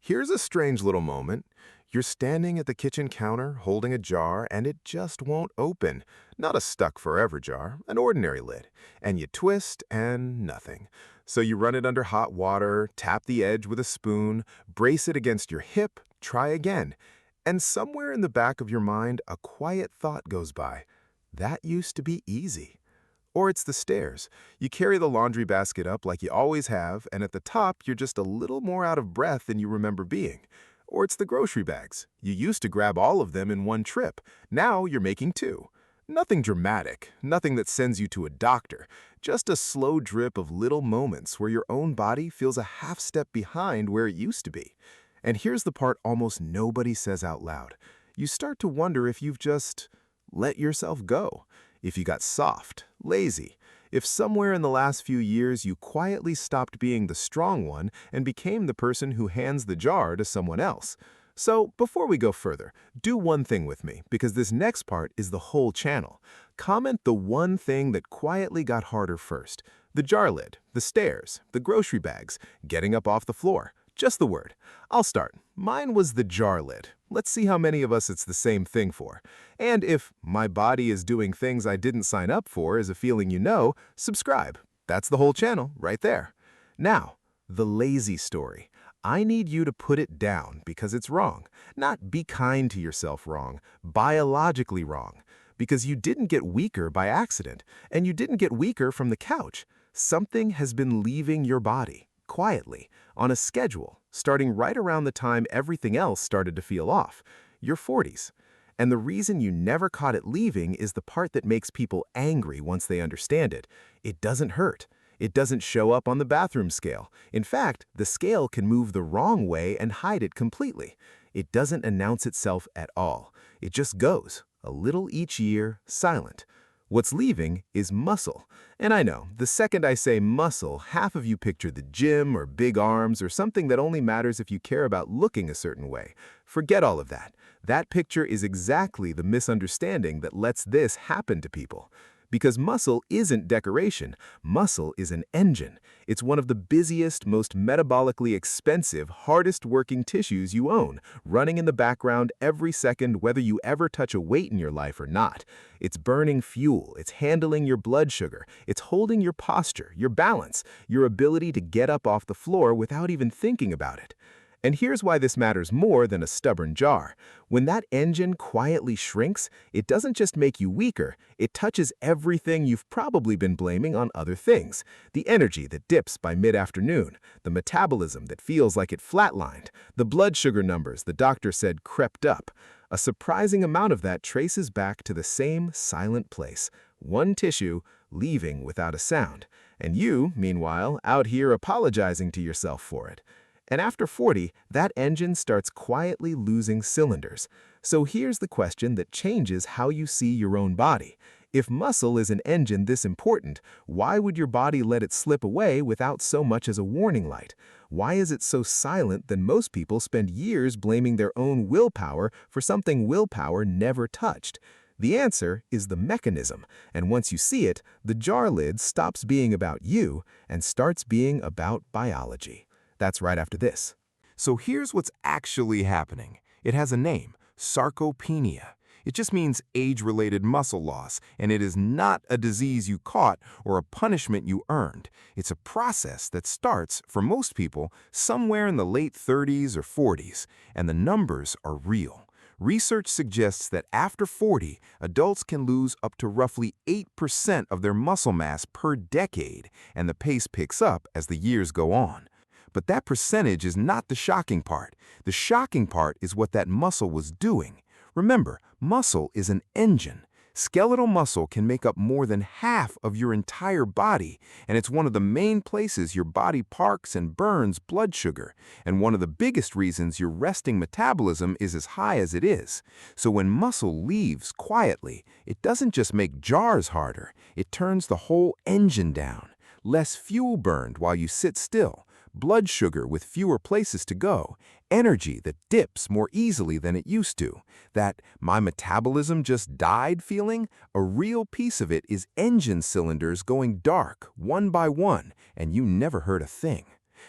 Here's a strange little moment. You're standing at the kitchen counter holding a jar and it just won't open. Not a stuck forever jar, an ordinary lid. And you twist and nothing. So you run it under hot water, tap the edge with a spoon, brace it against your hip, try again. And somewhere in the back of your mind, a quiet thought goes by. That used to be easy. Or it's the stairs. You carry the laundry basket up like you always have, and at the top, you're just a little more out of breath than you remember being. Or it's the grocery bags. You used to grab all of them in one trip. Now you're making two. Nothing dramatic, nothing that sends you to a doctor, just a slow drip of little moments where your own body feels a half step behind where it used to be. And here's the part almost nobody says out loud. You start to wonder if you've just let yourself go. If you got soft, lazy, if somewhere in the last few years you quietly stopped being the strong one and became the person who hands the jar to someone else. So before we go further, do one thing with me, because this next part is the whole channel. Comment the one thing that quietly got harder first. The jar lid, the stairs, the grocery bags, getting up off the floor. Just the word. I'll start. Mine was the jar lid. Let's see how many of us it's the same thing for. And if my body is doing things I didn't sign up for is a feeling you know, subscribe. That's the whole channel right there. Now, the lazy story. I need you to put it down because it's wrong. Not be kind to yourself wrong, biologically wrong. Because you didn't get weaker by accident, and you didn't get weaker from the couch. Something has been leaving your body. Quietly, on a schedule, starting right around the time everything else started to feel off, your 40s. And the reason you never caught it leaving is the part that makes people angry once they understand it. It doesn't hurt. It doesn't show up on the bathroom scale. In fact, the scale can move the wrong way and hide it completely. It doesn't announce itself at all. It just goes, a little each year, silent. What's leaving is muscle. And I know, the second I say muscle, half of you picture the gym or big arms or something that only matters if you care about looking a certain way. Forget all of that. That picture is exactly the misunderstanding that lets this happen to people. Because muscle isn't decoration. Muscle is an engine. It's one of the busiest, most metabolically expensive, hardest working tissues you own, running in the background every second whether you ever touch a weight in your life or not. It's burning fuel, it's handling your blood sugar, it's holding your posture, your balance, your ability to get up off the floor without even thinking about it. And here's why this matters more than a stubborn jar. When that engine quietly shrinks, it doesn't just make you weaker, it touches everything you've probably been blaming on other things. The energy that dips by mid-afternoon, the metabolism that feels like it flatlined, the blood sugar numbers the doctor said crept up. A surprising amount of that traces back to the same silent place, one tissue leaving without a sound. And you, meanwhile, out here apologizing to yourself for it. And after 40, that engine starts quietly losing cylinders. So here's the question that changes how you see your own body. If muscle is an engine this important, why would your body let it slip away without so much as a warning light? Why is it so silent that most people spend years blaming their own willpower for something willpower never touched? The answer is the mechanism, and once you see it, the jar lid stops being about you and starts being about biology. That's right after this. So here's what's actually happening. It has a name, sarcopenia. It just means age-related muscle loss, and it is not a disease you caught or a punishment you earned. It's a process that starts, for most people, somewhere in the late 30s or 40s, and the numbers are real. Research suggests that after 40, adults can lose up to roughly 8% of their muscle mass per decade, and the pace picks up as the years go on. But that percentage is not the shocking part. The shocking part is what that muscle was doing. Remember, muscle is an engine. Skeletal muscle can make up more than half of your entire body, and it's one of the main places your body parks and burns blood sugar, and one of the biggest reasons your resting metabolism is as high as it is. So when muscle leaves quietly, it doesn't just make jars harder, it turns the whole engine down. Less fuel burned while you sit still, blood sugar with fewer places to go, energy that dips more easily than it used to. That "my metabolism just died" feeling, a real piece of it is engine cylinders going dark one by one, and you never heard a thing.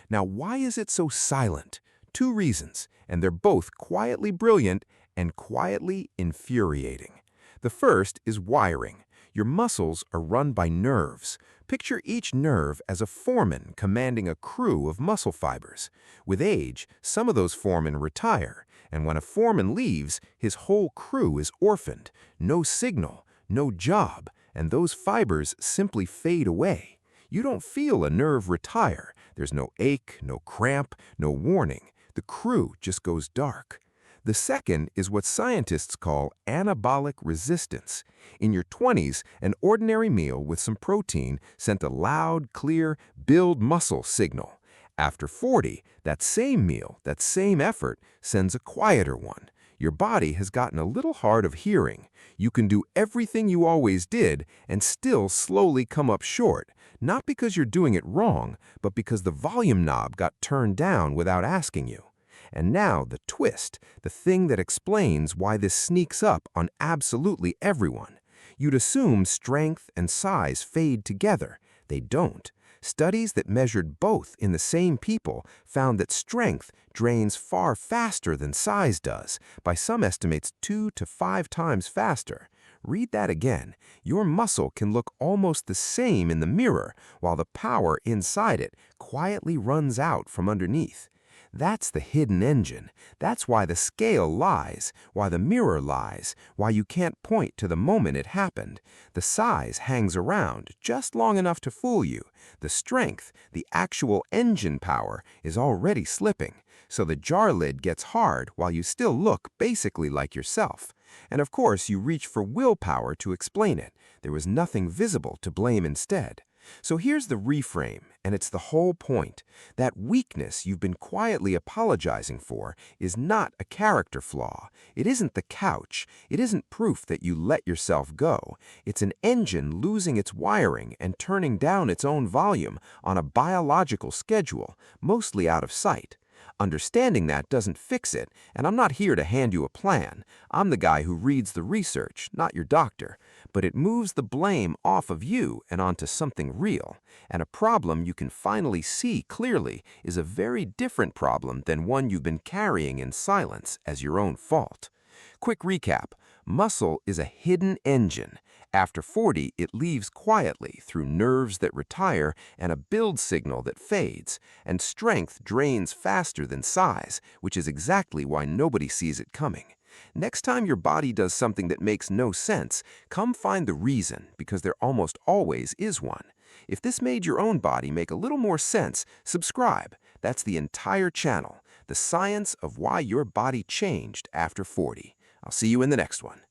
Now, why is it so silent? Two reasons, and they're both quietly brilliant and quietly infuriating. The first is wiring. Your muscles are run by nerves. Picture each nerve as a foreman commanding a crew of muscle fibers. With age, some of those foremen retire, and when a foreman leaves, his whole crew is orphaned. No signal, no job, and those fibers simply fade away. You don't feel a nerve retire. There's no ache, no cramp, no warning. The crew just goes dark. The second is what scientists call anabolic resistance. In your 20s, an ordinary meal with some protein sent a loud, clear, build muscle signal. After 40, that same meal, that same effort, sends a quieter one. Your body has gotten a little hard of hearing. You can do everything you always did and still slowly come up short, not because you're doing it wrong, but because the volume knob got turned down without asking you. And now the twist, the thing that explains why this sneaks up on absolutely everyone. You'd assume strength and size fade together. They don't. Studies that measured both in the same people found that strength drains far faster than size does, by some estimates 2 to 5 times faster. Read that again. Your muscle can look almost the same in the mirror, while the power inside it quietly runs out from underneath. That's the hidden engine. That's why the scale lies, why the mirror lies, why you can't point to the moment it happened. The size hangs around just long enough to fool you. The strength, the actual engine power, is already slipping. So the jar lid gets hard while you still look basically like yourself. And of course, you reach for willpower to explain it. There was nothing visible to blame instead. So here's the reframe, and it's the whole point. That weakness you've been quietly apologizing for is not a character flaw. It isn't the couch. It isn't proof that you let yourself go. It's an engine losing its wiring and turning down its own volume on a biological schedule, mostly out of sight. Understanding that doesn't fix it, and I'm not here to hand you a plan. I'm the guy who reads the research, not your doctor. But it moves the blame off of you and onto something real. And a problem you can finally see clearly is a very different problem than one you've been carrying in silence as your own fault. Quick recap. Muscle is a hidden engine. After 40, it leaves quietly through nerves that retire and a build signal that fades. And strength drains faster than size, which is exactly why nobody sees it coming. Next time your body does something that makes no sense, come find the reason, because there almost always is one. If this made your own body make a little more sense, subscribe. That's the entire channel, the science of why your body changed after 40. I'll see you in the next one.